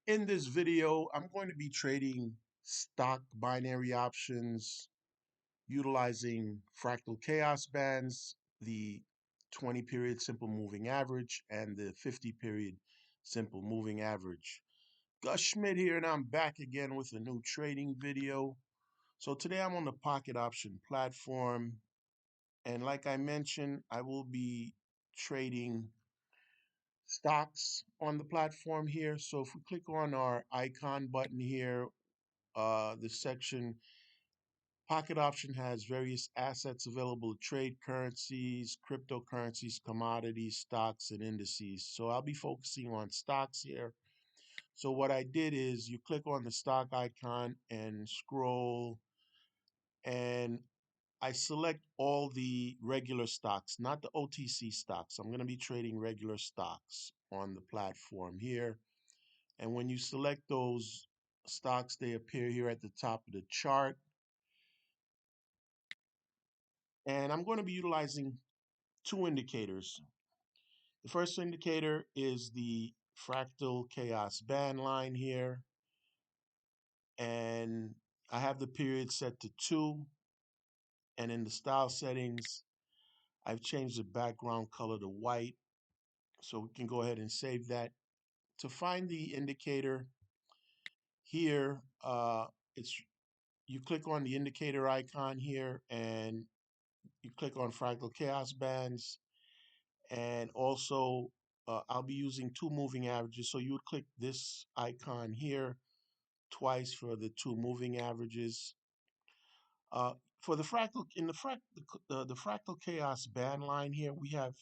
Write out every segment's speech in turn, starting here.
In this video, I'm going to be trading stock binary options utilizing Fractal Chaos Bands, the 20 period simple moving average, and the 50 period simple moving average. Gus Schmidt here, and I'm back again with a new trading video. So today I'm on the pocket option platform, and like I mentioned, I will be trading stocks on the platform here. So if we click on our icon button here, the section Pocket Option has various assets available to trade: currencies, cryptocurrencies, commodities, stocks, and indices. So I'll be focusing on stocks here. So what I did is you click on the stock icon and scroll, and I select all the regular stocks, not the OTC stocks. I'm going to be trading regular stocks on the platform here. And when you select those stocks, they appear here at the top of the chart. And I'm going to be utilizing two indicators. The first indicator is the Fractal Chaos Band line here. And I have the period set to 2. And in the style settings, I've changed the background color to white. So we can go ahead and save that. To find the indicator here, it's you click on the indicator icon here and you click on Fractal Chaos Bands, and also I'll be using two moving averages. So you would click this icon here twice for the two moving averages. For the fractal in the Fractal Chaos Band line here, we have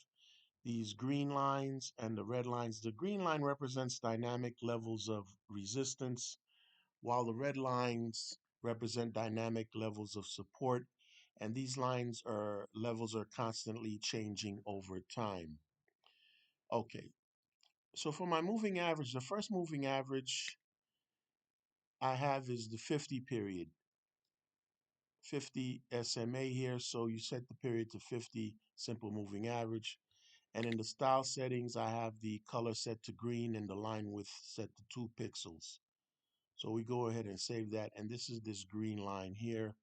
these green lines and the red lines. The green line represents dynamic levels of resistance, while the red lines represent dynamic levels of support, and these levels are constantly changing over time. Okay, so for my moving average, the first moving average I have is the 50 period, 50 SMA here. So you set the period to 50, simple moving average. And in the style settings, I have the color set to green and the line width set to 2 pixels. So we go ahead and save that. And this is this green line here.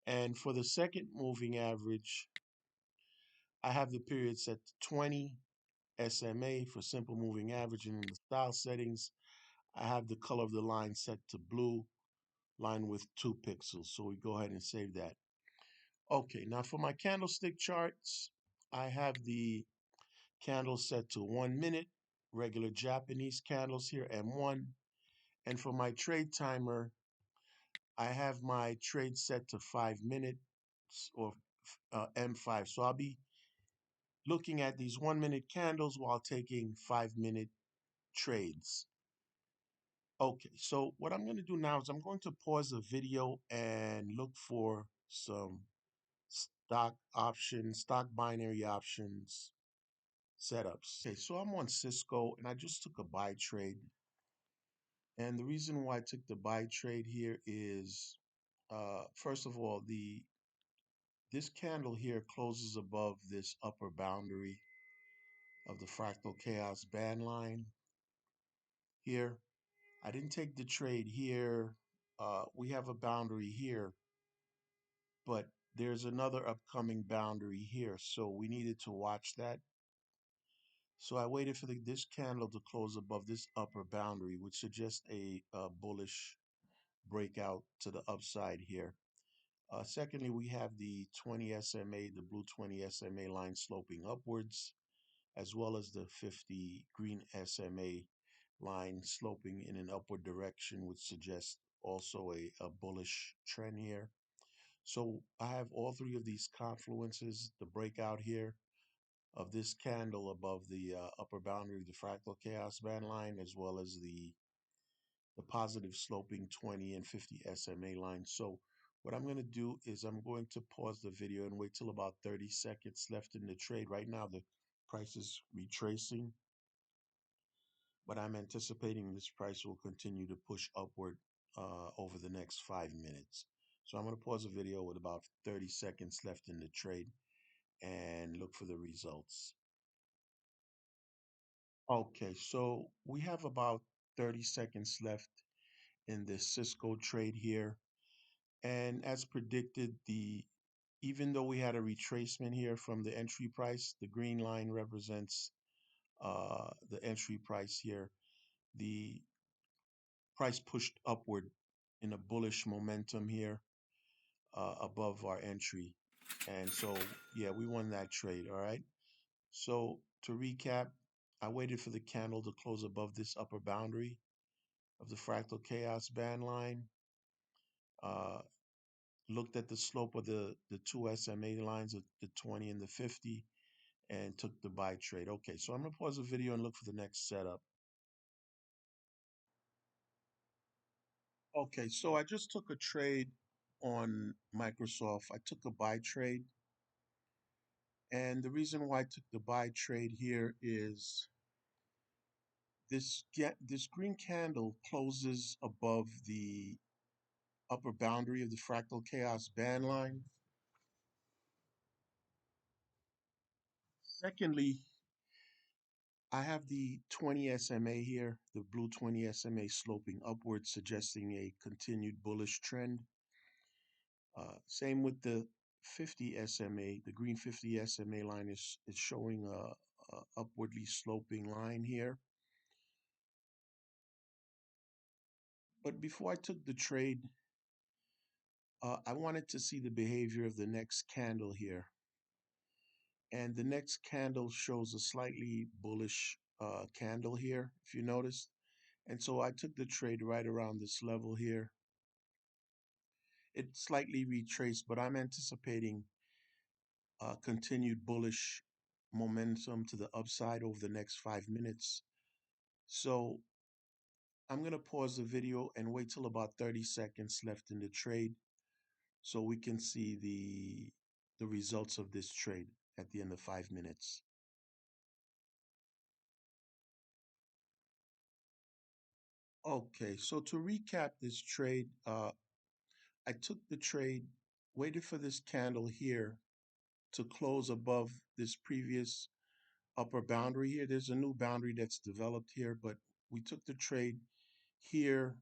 And for the second moving average, I have the period set to 20 SMA for simple moving average. And in the style settings, I have the color of the line set to blue, line with 2 pixels. So we go ahead and save that. Okay, now for my candlestick charts, I have the candle set to 1 minute, regular Japanese candles here, M1. And for my trade timer, I have my trade set to 5 minutes or M5. So I'll be looking at these 1 minute candles while taking 5 minute trades. Okay, so what I'm going to do now is I'm going to pause the video and look for some stock binary options setups. Okay, so I'm on Cisco and I just took a buy trade. And the reason why I took the buy trade here is, first of all, this candle here closes above this upper boundary of the Fractal Chaos Band line here. I didn't take the trade here. We have a boundary here, but there's another upcoming boundary here. So we needed to watch that. So I waited for this candle to close above this upper boundary, which suggests a bullish breakout to the upside here. Secondly, we have the 20 SMA, the blue 20 SMA line sloping upwards, as well as the 50 green SMA line sloping in an upward direction, which suggests also a bullish trend here. So I have all three of these confluences, the breakout here of this candle above the upper boundary of the Fractal Chaos Band line, as well as the positive sloping 20 and 50 SMA lines. So what I'm going to do is I'm going to pause the video and wait till about 30 seconds left in the trade. Right now the price is retracing, but I'm anticipating this price will continue to push upward over the next 5 minutes. So I'm going to pause the video with about 30 seconds left in the trade and look for the results. Okay, so we have about 30 seconds left in this Cisco trade here. And as predicted, even though we had a retracement here from the entry price, the green line represents the entry price here. The price pushed upward in a bullish momentum here above our entry. And so, yeah, we won that trade. All right. So to recap, I waited for the candle to close above this upper boundary of the fractal chaos band line. Uh, Looked at the slope of the two SMA lines, the 20 and the 50, and took the buy trade. Okay, so I'm gonna pause the video and look for the next setup. Okay, so I just took a trade on Microsoft. I took a buy trade, and the reason why I took the buy trade here is this green candle closes above the upper boundary of the fractal chaos band line. Secondly, I have the 20 SMA here, the blue 20 SMA sloping upwards, suggesting a continued bullish trend. Same with the 50 SMA. The green 50 SMA line is showing a upwardly sloping line here. But before I took the trade, I wanted to see the behavior of the next candle here. And the next candle shows a slightly bullish candle here, if you noticed. And so I took the trade right around this level here. It slightly retraced, but I'm anticipating continued bullish momentum to the upside over the next 5 minutes. So I'm going to pause the video and wait till about 30 seconds left in the trade so we can see the results of this trade at the end of 5 minutes. Okay, so to recap this trade, I took the trade, waited for this candle here to close above this previous upper boundary here. There's a new boundary that's developed here, but we took the trade here,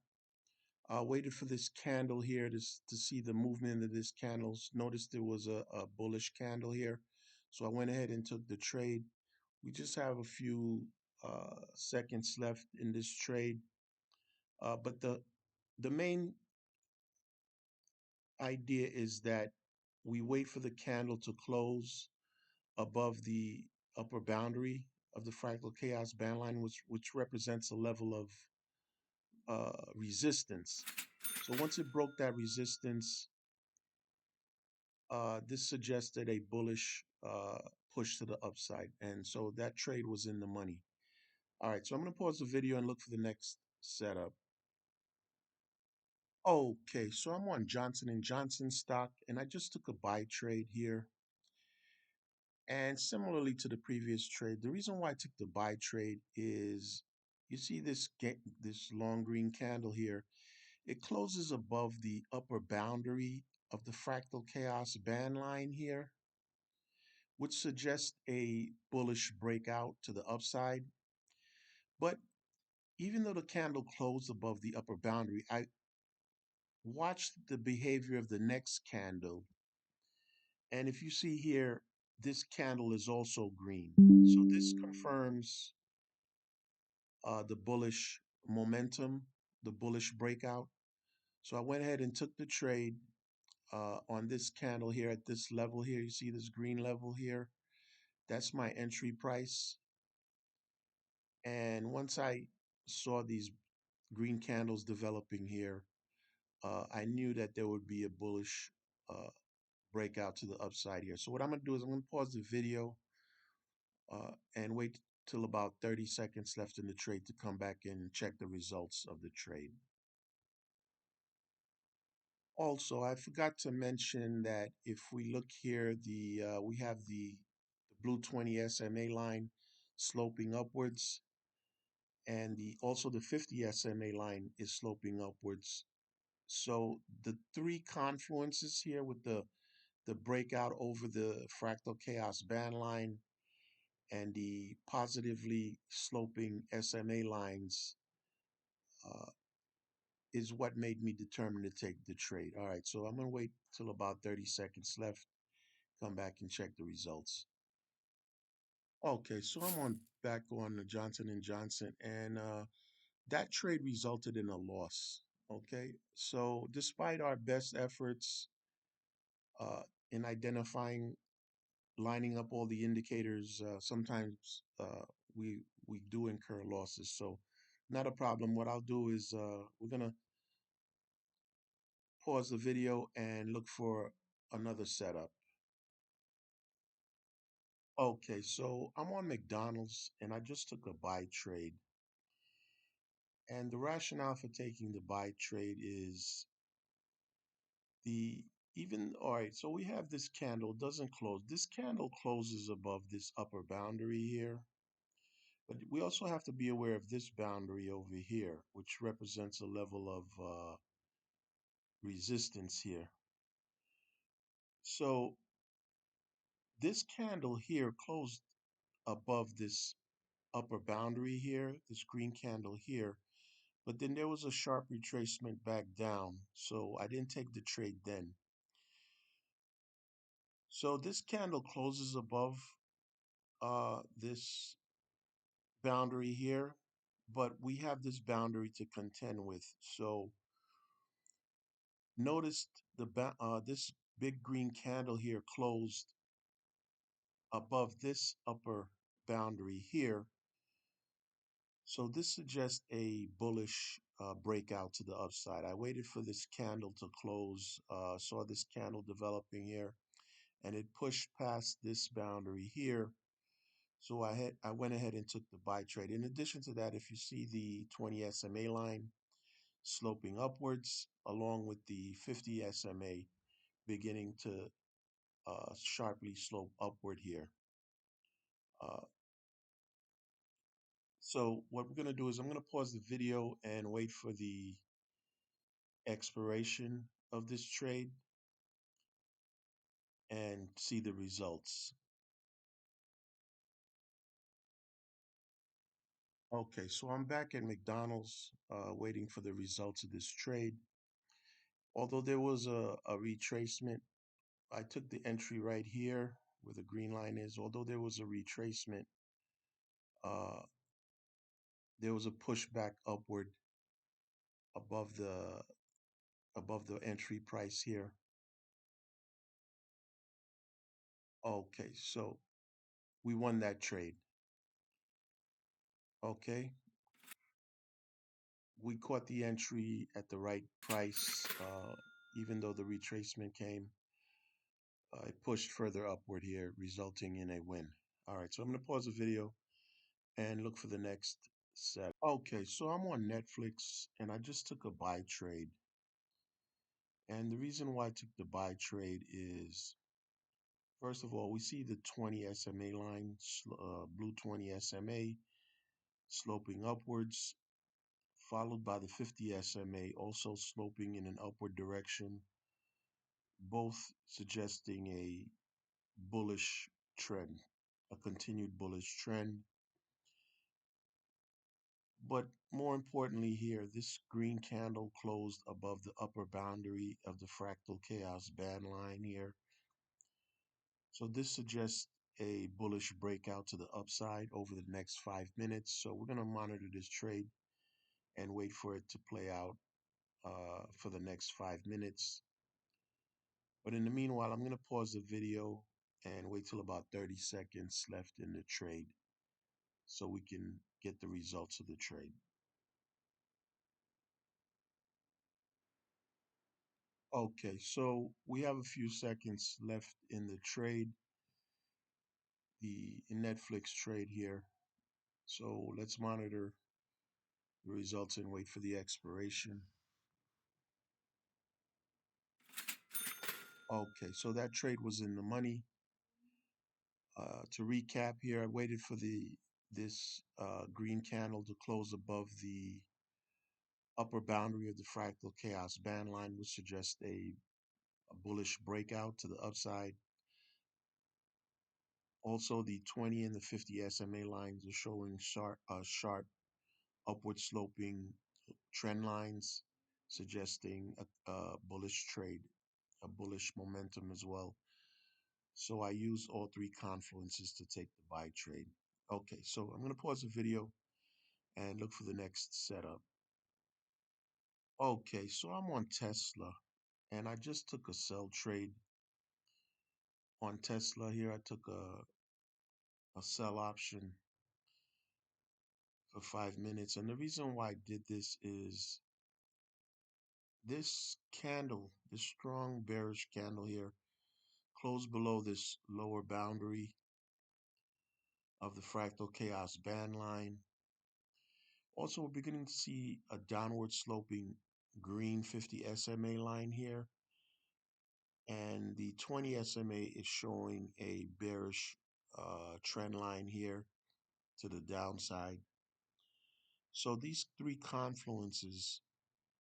waited for this candle here to see the movement of this candle. Noticed there was a bullish candle here. So I went ahead and took the trade. We just have a few seconds left in this trade. But the main idea is that we wait for the candle to close above the upper boundary of the fractal chaos band line, which represents a level of resistance. So once it broke that resistance, this suggested a bullish push to the upside. And so that trade was in the money. All right, so I'm going to pause the video and look for the next setup. Okay, so I'm on Johnson & Johnson stock, and I just took a buy trade here. And similarly to the previous trade, the reason why I took the buy trade is you see this long green candle here. It closes above the upper boundary of the fractal chaos band line here, which suggests a bullish breakout to the upside. But even though the candle closed above the upper boundary, I watched the behavior of the next candle. And if you see here, this candle is also green. So this confirms the bullish momentum, the bullish breakout. So I went ahead and took the trade on this candle here at this level here. You see this green level here? That's my entry price. And once I saw these green candles developing here, I knew that there would be a bullish breakout to the upside here. So what I'm going to do is I'm going to pause the video and wait till about 30 seconds left in the trade to come back and check the results of the trade. Also, I forgot to mention that if we look here, we have the blue 20 SMA line sloping upwards, and also the 50 SMA line is sloping upwards. So the three confluences here with the breakout over the fractal chaos band line and the positively sloping SMA lines uh, is what made me determine to take the trade. All right, so I'm gonna wait till about 30 seconds left, come back and check the results. Okay, so I'm on back on the Johnson and Johnson, and that trade resulted in a loss. Okay, so despite our best efforts uh, in identifying, lining up all the indicators, sometimes we do incur losses. So not a problem. What I'll do is we're gonna pause the video and look for another setup. Okay, so I'm on McDonald's and I just took a buy trade. And the rationale for taking the buy trade is the even all right, so we have this candle doesn't close. This candle closes above this upper boundary here. But we also have to be aware of this boundary over here, which represents a level of resistance here. So this candle here closed above this upper boundary here, this green candle here, but then there was a sharp retracement back down. So I didn't take the trade then. So this candle closes above this boundary here, but we have this boundary to contend with. So notice this big green candle here closed above this upper boundary here. So this suggests a bullish breakout to the upside. I waited for this candle to close, saw this candle developing here, and it pushed past this boundary here. So I went ahead and took the buy trade. In addition to that, if you see the 20 SMA line sloping upwards, along with the 50 SMA beginning to sharply slope upward here. Uh, so what we're going to do is I'm going to pause the video and wait for the expiration of this trade and see the results. Okay, so I'm back at McDonald's waiting for the results of this trade. Although there was a retracement, I took the entry right here where the green line is. Although there was a retracement, uh, there was a pushback upward above the entry price here. Okay, so we won that trade. Okay, we caught the entry at the right price, even though the retracement came. It pushed further upward here, resulting in a win. All right, so I'm going to pause the video and look for the next set. Okay, so I'm on Netflix and I just took a buy trade. And the reason why I took the buy trade is, first of all, we see the 20 SMA line, blue 20 SMA, sloping upwards, followed by the 50 SMA also sloping in an upward direction, both suggesting a bullish trend, a continued bullish trend. But more importantly here, this green candle closed above the upper boundary of the Fractal Chaos Band line here. So this suggests a bullish breakout to the upside over the next 5 minutes. So we're going to monitor this trade and wait for it to play out for the next 5 minutes. But in the meanwhile, I'm going to pause the video and wait till about 30 seconds left in the trade so we can get the results of the trade. Okay, so we have a few seconds left in the trade, the Netflix trade here. So let's monitor the results and wait for the expiration. Okay, so that trade was in the money. To recap here, I waited for this green candle to close above the upper boundary of the Fractal Chaos Band line, which suggests a bullish breakout to the upside. Also, the 20 and the 50 SMA lines are showing sharp upward sloping trend lines suggesting a bullish trade, a bullish momentum as well. So I use all three confluences to take the buy trade. Okay, so I'm going to pause the video and look for the next setup. Okay, so I'm on Tesla and I just took a sell trade on Tesla here. I took a sell option for 5 minutes. And the reason why I did this is this candle, this strong bearish candle here, closed below this lower boundary of the Fractal Chaos Band line. Also, we're beginning to see a downward sloping green 50 SMA line here. And the 20 SMA is showing a bearish trend line here to the downside. So these three confluences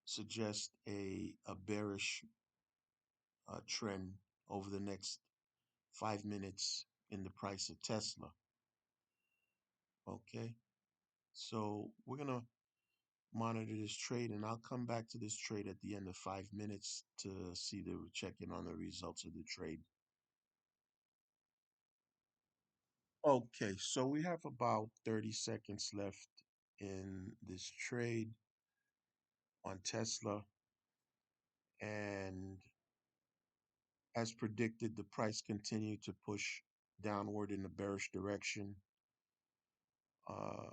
suggest a bearish trend over the next 5 minutes in the price of Tesla. Okay, so we're gonna monitor this trade, and I'll come back to this trade at the end of 5 minutes to see the check in on the results of the trade. Okay, so we have about 30 seconds left in this trade on Tesla, and as predicted, the price continued to push downward in the bearish direction. Uh,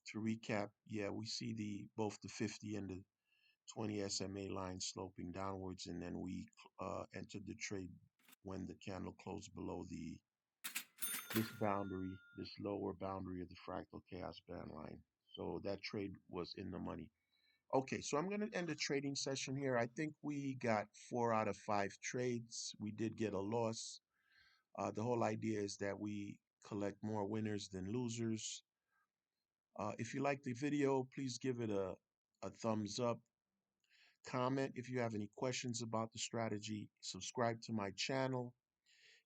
to recap, yeah, we see both the 50 and the 20 SMA line sloping downwards, and then we entered the trade when the candle closed below this boundary, this lower boundary of the Fractal Chaos Band line. So that trade was in the money. Okay, so I'm going to end the trading session here. I think we got 4 out of 5 trades. We did get a loss. The whole idea is that we collect more winners than losers. If you like the video, please give it a thumbs up. Comment if you have any questions about the strategy. Subscribe to my channel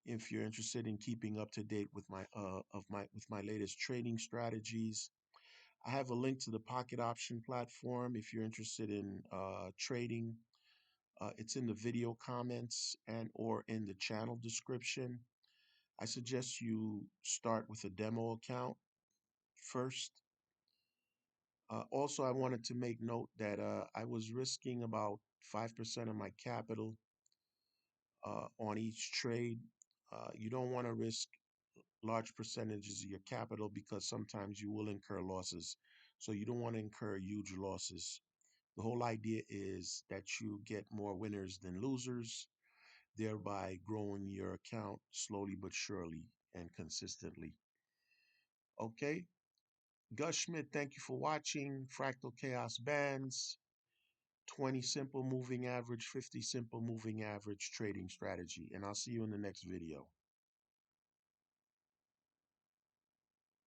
if you're interested in keeping up to date with my latest trading strategies. I have a link to the Pocket Option platform if you're interested in trading. It's in the video comments and or in the channel description. I suggest you start with a demo account first. Also, I wanted to make note that I was risking about 5% of my capital on each trade. You don't want to risk large percentages of your capital because sometimes you will incur losses. So you don't want to incur huge losses. The whole idea is that you get more winners than losers, thereby growing your account slowly but surely and consistently. Okay, Gus Schmidt, thank you for watching Fractal Chaos Bands, 20 simple moving average, 50 simple moving average trading strategy. And I'll see you in the next video.